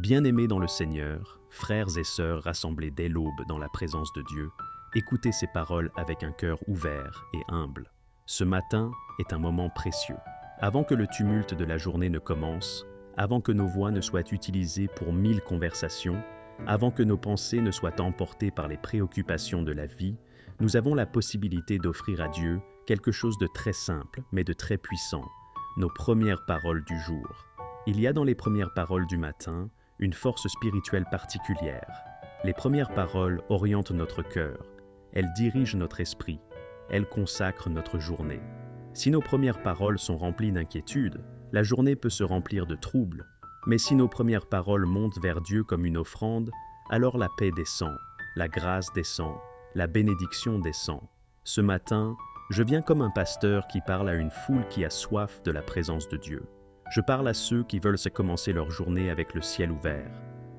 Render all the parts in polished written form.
Bien-aimés dans le Seigneur, frères et sœurs rassemblés dès l'aube dans la présence de Dieu, écoutez ces paroles avec un cœur ouvert et humble. Ce matin est un moment précieux. Avant que le tumulte de la journée ne commence, avant que nos voix ne soient utilisées pour 1000 conversations, avant que nos pensées ne soient emportées par les préoccupations de la vie, nous avons la possibilité d'offrir à Dieu quelque chose de très simple, mais de très puissant, nos premières paroles du jour. Il y a dans les premières paroles du matin une force spirituelle particulière. Les premières paroles orientent notre cœur, elles dirigent notre esprit, elles consacrent notre journée. Si nos premières paroles sont remplies d'inquiétude, la journée peut se remplir de troubles. Mais si nos premières paroles montent vers Dieu comme une offrande, alors la paix descend, la grâce descend, la bénédiction descend. Ce matin, je viens comme un pasteur qui parle à une foule qui a soif de la présence de Dieu. Je parle à ceux qui veulent se commencer leur journée avec le ciel ouvert.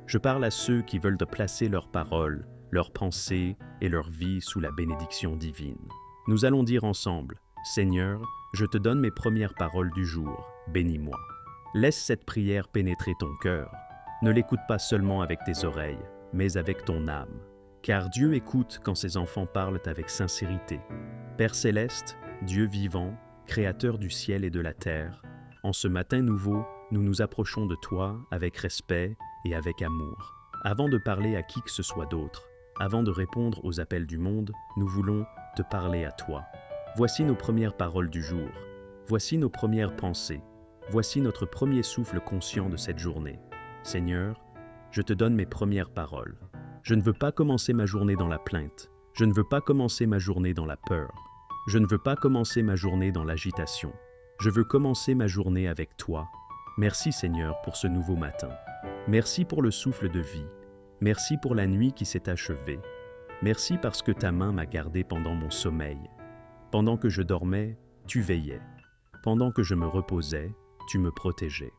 Je parle à ceux qui veulent placer leurs paroles, leurs pensées et leur vie sous la bénédiction divine. Nous allons dire ensemble, Seigneur, je te donne mes premières paroles du jour, bénis-moi. Laisse cette prière pénétrer ton cœur. Ne l'écoute pas seulement avec tes oreilles, mais avec ton âme. Car Dieu écoute quand ses enfants parlent avec sincérité. Père céleste, Dieu vivant, créateur du ciel et de la terre, en ce matin nouveau, nous nous approchons de toi avec respect et avec amour. Avant de parler à qui que ce soit d'autre, avant de répondre aux appels du monde, nous voulons te parler à toi. Voici nos premières paroles du jour. Voici nos premières pensées. Voici notre premier souffle conscient de cette journée. Seigneur, je te donne mes premières paroles. Je ne veux pas commencer ma journée dans la plainte. Je ne veux pas commencer ma journée dans la peur. Je ne veux pas commencer ma journée dans l'agitation. Je veux commencer ma journée avec toi. Merci Seigneur pour ce nouveau matin. Merci pour le souffle de vie. Merci pour la nuit qui s'est achevée. Merci parce que ta main m'a gardé pendant mon sommeil. Pendant que je dormais, tu veillais. Pendant que je me reposais, tu me protégeais.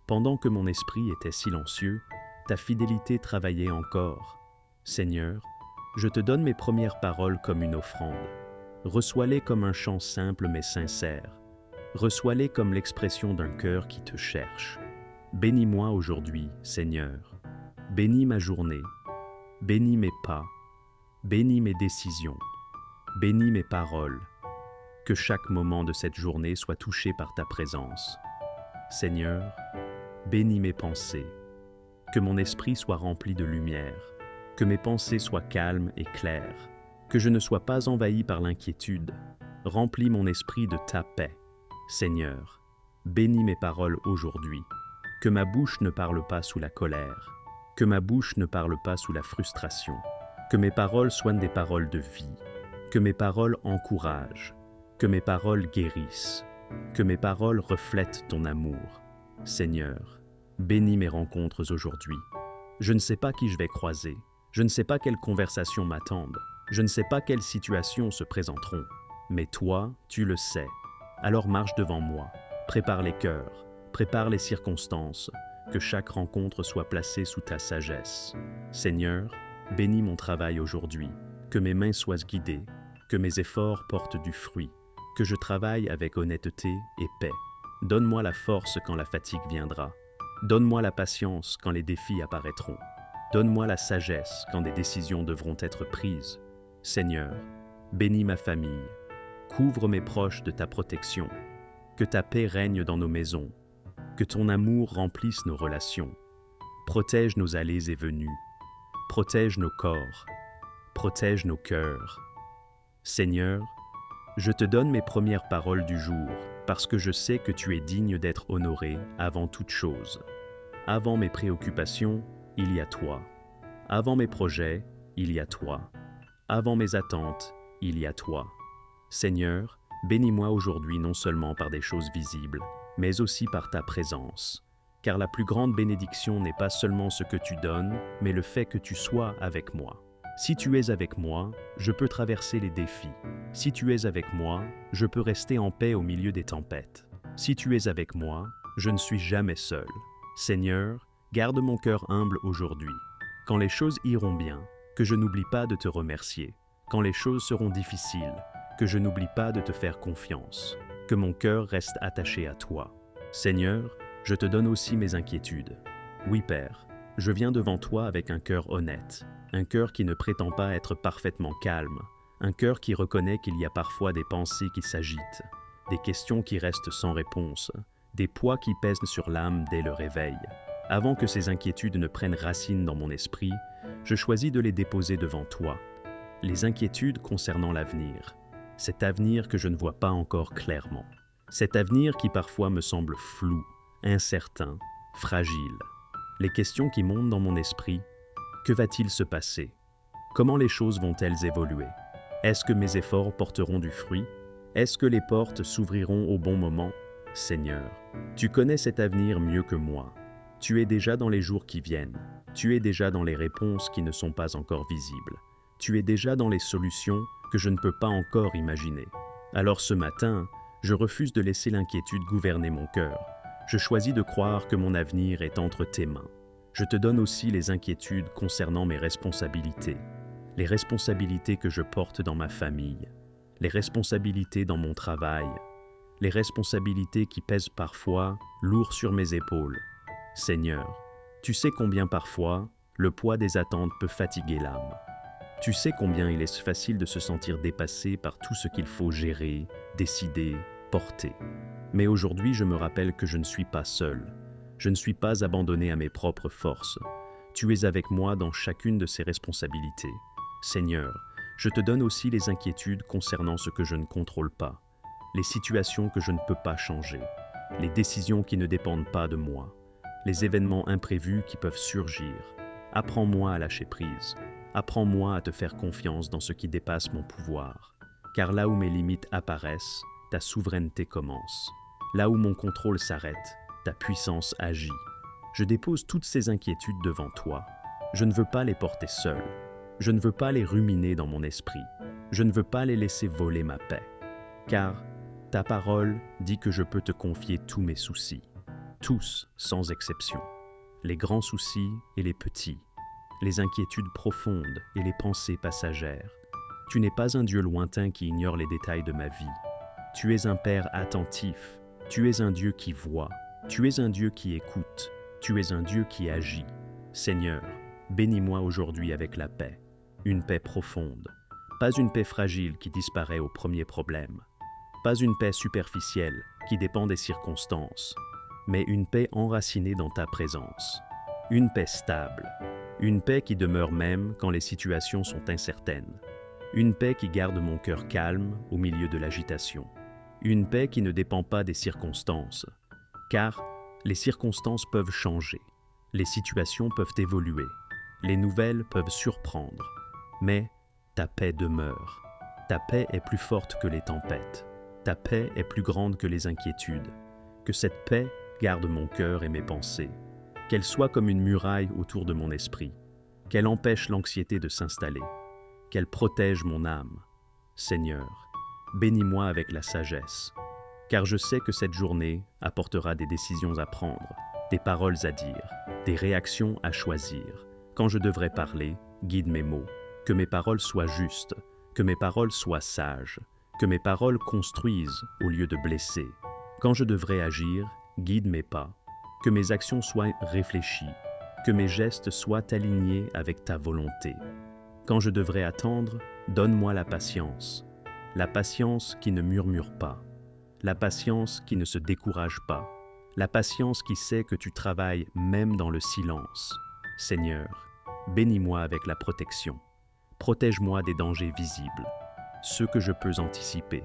Pendant que mon esprit était silencieux, ta fidélité travaillait encore. Seigneur, je te donne mes premières paroles comme une offrande. Reçois-les comme un chant simple mais sincère. Reçois-les comme l'expression d'un cœur qui te cherche. Bénis-moi aujourd'hui, Seigneur. Bénis ma journée. Bénis mes pas. Bénis mes décisions. Bénis mes paroles. Que chaque moment de cette journée soit touché par ta présence. Seigneur, bénis mes pensées. Que mon esprit soit rempli de lumière. Que mes pensées soient calmes et claires. Que je ne sois pas envahi par l'inquiétude. Remplis mon esprit de ta paix. Seigneur, bénis mes paroles aujourd'hui. Que ma bouche ne parle pas sous la colère. Que ma bouche ne parle pas sous la frustration. Que mes paroles soient des paroles de vie. Que mes paroles encouragent. Que mes paroles guérissent. Que mes paroles reflètent ton amour. Seigneur, bénis mes rencontres aujourd'hui. Je ne sais pas qui je vais croiser. Je ne sais pas quelles conversations m'attendent. Je ne sais pas quelles situations se présenteront. Mais toi, tu le sais. Alors marche devant moi, prépare les cœurs, prépare les circonstances, que chaque rencontre soit placée sous ta sagesse. Seigneur, bénis mon travail aujourd'hui, que mes mains soient guidées, que mes efforts portent du fruit, que je travaille avec honnêteté et paix. Donne-moi la force quand la fatigue viendra. Donne-moi la patience quand les défis apparaîtront. Donne-moi la sagesse quand des décisions devront être prises. Seigneur, bénis ma famille. Couvre mes proches de ta protection, que ta paix règne dans nos maisons, que ton amour remplisse nos relations. Protège nos allées et venues, protège nos corps, protège nos cœurs. Seigneur, je te donne mes premières paroles du jour, parce que je sais que tu es digne d'être honoré avant toute chose. Avant mes préoccupations, il y a toi. Avant mes projets, il y a toi. Avant mes attentes, il y a toi. Seigneur, bénis-moi aujourd'hui non seulement par des choses visibles, mais aussi par ta présence. Car la plus grande bénédiction n'est pas seulement ce que tu donnes, mais le fait que tu sois avec moi. Si tu es avec moi, je peux traverser les défis. Si tu es avec moi, je peux rester en paix au milieu des tempêtes. Si tu es avec moi, je ne suis jamais seul. Seigneur, garde mon cœur humble aujourd'hui. Quand les choses iront bien, que je n'oublie pas de te remercier. Quand les choses seront difficiles, que je n'oublie pas de te faire confiance, que mon cœur reste attaché à toi. Seigneur, je te donne aussi mes inquiétudes. Oui, Père, je viens devant toi avec un cœur honnête, un cœur qui ne prétend pas être parfaitement calme, un cœur qui reconnaît qu'il y a parfois des pensées qui s'agitent, des questions qui restent sans réponse, des poids qui pèsent sur l'âme dès le réveil. Avant que ces inquiétudes ne prennent racine dans mon esprit, je choisis de les déposer devant toi. Les inquiétudes concernant l'avenir, cet avenir que je ne vois pas encore clairement, cet avenir qui parfois me semble flou, incertain, fragile. Les questions qui montent dans mon esprit, que va-t-il se passer? Comment les choses vont-elles évoluer? Est-ce que mes efforts porteront du fruit? Est-ce que les portes s'ouvriront au bon moment? Seigneur, tu connais cet avenir mieux que moi. Tu es déjà dans les jours qui viennent. Tu es déjà dans les réponses qui ne sont pas encore visibles. Tu es déjà dans les solutions que je ne peux pas encore imaginer. Alors ce matin, je refuse de laisser l'inquiétude gouverner mon cœur. Je choisis de croire que mon avenir est entre tes mains. Je te donne aussi les inquiétudes concernant mes responsabilités. Les responsabilités que je porte dans ma famille. Les responsabilités dans mon travail. Les responsabilités qui pèsent parfois lourd sur mes épaules. Seigneur, tu sais combien parfois le poids des attentes peut fatiguer l'âme. Tu sais combien il est facile de se sentir dépassé par tout ce qu'il faut gérer, décider, porter. Mais aujourd'hui, je me rappelle que je ne suis pas seul. Je ne suis pas abandonné à mes propres forces. Tu es avec moi dans chacune de ces responsabilités. Seigneur, je te donne aussi les inquiétudes concernant ce que je ne contrôle pas, les situations que je ne peux pas changer, les décisions qui ne dépendent pas de moi, les événements imprévus qui peuvent surgir. Apprends-moi à lâcher prise. Apprends-moi à te faire confiance dans ce qui dépasse mon pouvoir. Car là où mes limites apparaissent, ta souveraineté commence. Là où mon contrôle s'arrête, ta puissance agit. Je dépose toutes ces inquiétudes devant toi. Je ne veux pas les porter seul. Je ne veux pas les ruminer dans mon esprit. Je ne veux pas les laisser voler ma paix. Car ta parole dit que je peux te confier tous mes soucis. Tous, sans exception. Les grands soucis et les petits. Les inquiétudes profondes et les pensées passagères. Tu n'es pas un Dieu lointain qui ignore les détails de ma vie. Tu es un Père attentif. Tu es un Dieu qui voit. Tu es un Dieu qui écoute. Tu es un Dieu qui agit. Seigneur, bénis-moi aujourd'hui avec la paix. Une paix profonde. Pas une paix fragile qui disparaît au premier problème. Pas une paix superficielle qui dépend des circonstances. Mais une paix enracinée dans ta présence. Une paix stable. Une paix qui demeure même quand les situations sont incertaines. Une paix qui garde mon cœur calme au milieu de l'agitation. Une paix qui ne dépend pas des circonstances. Car les circonstances peuvent changer. Les situations peuvent évoluer. Les nouvelles peuvent surprendre. Mais ta paix demeure. Ta paix est plus forte que les tempêtes. Ta paix est plus grande que les inquiétudes. Que cette paix garde mon cœur et mes pensées. Qu'elle soit comme une muraille autour de mon esprit. Qu'elle empêche l'anxiété de s'installer. Qu'elle protège mon âme. Seigneur, bénis-moi avec la sagesse. Car je sais que cette journée apportera des décisions à prendre, des paroles à dire, des réactions à choisir. Quand je devrais parler, guide mes mots. Que mes paroles soient justes, que mes paroles soient sages, que mes paroles construisent au lieu de blesser. Quand je devrais agir, guide mes pas. Que mes actions soient réfléchies, que mes gestes soient alignés avec ta volonté. Quand je devrais attendre, donne-moi la patience qui ne murmure pas, la patience qui ne se décourage pas, la patience qui sait que tu travailles même dans le silence. Seigneur, bénis-moi avec la protection. Protège-moi des dangers visibles, ceux que je peux anticiper,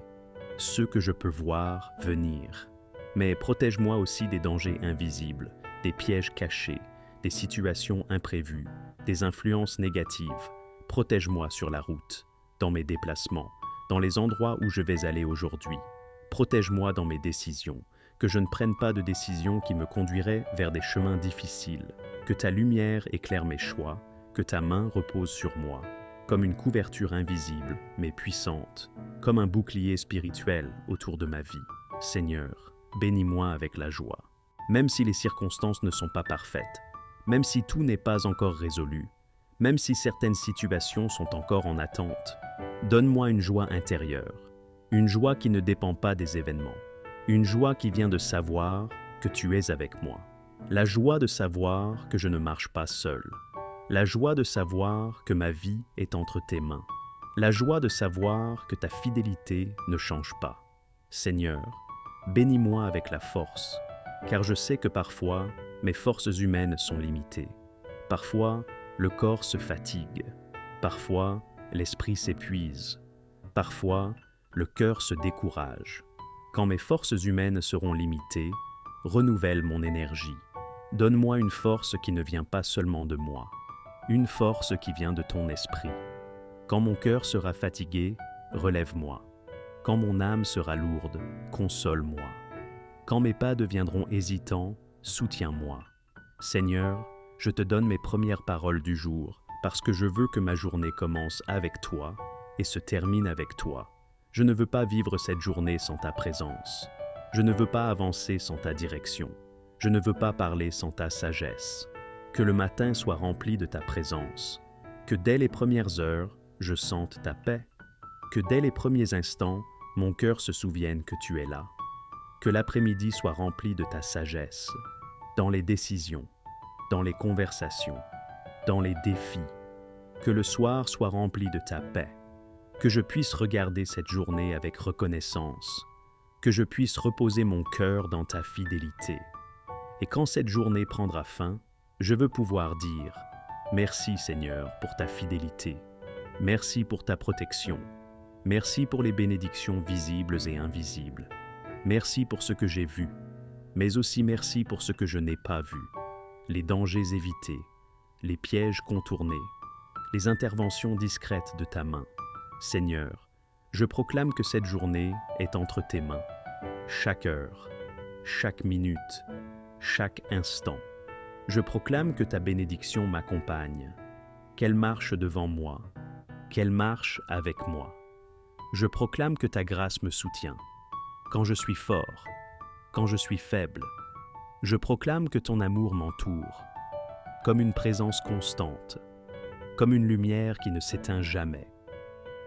ceux que je peux voir venir. Mais protège-moi aussi des dangers invisibles, des pièges cachés, des situations imprévues, des influences négatives. Protège-moi sur la route, dans mes déplacements, dans les endroits où je vais aller aujourd'hui. Protège-moi dans mes décisions, que je ne prenne pas de décisions qui me conduiraient vers des chemins difficiles, que ta lumière éclaire mes choix, que ta main repose sur moi, comme une couverture invisible, mais puissante, comme un bouclier spirituel autour de ma vie. Seigneur, bénis-moi avec la joie. Même si les circonstances ne sont pas parfaites, même si tout n'est pas encore résolu, même si certaines situations sont encore en attente, donne-moi une joie intérieure, une joie qui ne dépend pas des événements, une joie qui vient de savoir que tu es avec moi. La joie de savoir que je ne marche pas seul. La joie de savoir que ma vie est entre tes mains. La joie de savoir que ta fidélité ne change pas. Seigneur, bénis-moi avec la force, car je sais que parfois, mes forces humaines sont limitées. Parfois, le corps se fatigue. Parfois, l'esprit s'épuise. Parfois, le cœur se décourage. Quand mes forces humaines seront limitées, renouvelle mon énergie. Donne-moi une force qui ne vient pas seulement de moi, une force qui vient de ton esprit. Quand mon cœur sera fatigué, relève-moi. Quand mon âme sera lourde, console-moi. Quand mes pas deviendront hésitants, soutiens-moi. Seigneur, je te donne mes premières paroles du jour, parce que je veux que ma journée commence avec toi et se termine avec toi. Je ne veux pas vivre cette journée sans ta présence. Je ne veux pas avancer sans ta direction. Je ne veux pas parler sans ta sagesse. Que le matin soit rempli de ta présence. Que dès les premières heures, je sente ta paix. Que dès les premiers instants, mon cœur se souvienne que tu es là. Que l'après-midi soit rempli de ta sagesse. Dans les décisions, dans les conversations, dans les défis. Que le soir soit rempli de ta paix. Que je puisse regarder cette journée avec reconnaissance. Que je puisse reposer mon cœur dans ta fidélité. Et quand cette journée prendra fin, je veux pouvoir dire « Merci Seigneur pour ta fidélité. Merci pour ta protection. Merci pour les bénédictions visibles et invisibles. Merci pour ce que j'ai vu, mais aussi merci pour ce que je n'ai pas vu. Les dangers évités, les pièges contournés, les interventions discrètes de ta main. Seigneur, je proclame que cette journée est entre tes mains. Chaque heure, chaque minute, chaque instant. Je proclame que ta bénédiction m'accompagne, qu'elle marche devant moi, qu'elle marche avec moi. Je proclame que ta grâce me soutient, quand je suis fort, quand je suis faible. Je proclame que ton amour m'entoure, comme une présence constante, comme une lumière qui ne s'éteint jamais.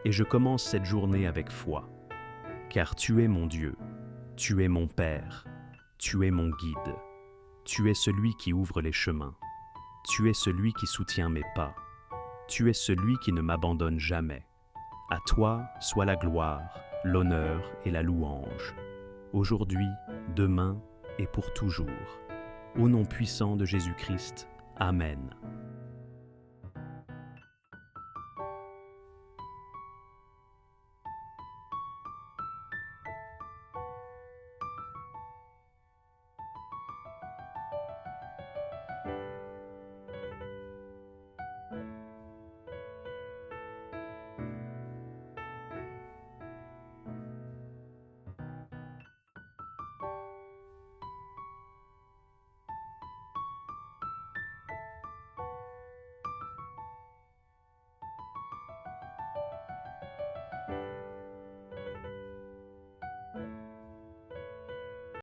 Et je commence cette journée avec foi, car tu es mon Dieu, tu es mon Père, tu es mon guide. Tu es celui qui ouvre les chemins. Tu es celui qui soutient mes pas. Tu es celui qui ne m'abandonne jamais. À toi soit la gloire, l'honneur et la louange. Aujourd'hui, demain et pour toujours. Au nom puissant de Jésus-Christ. Amen.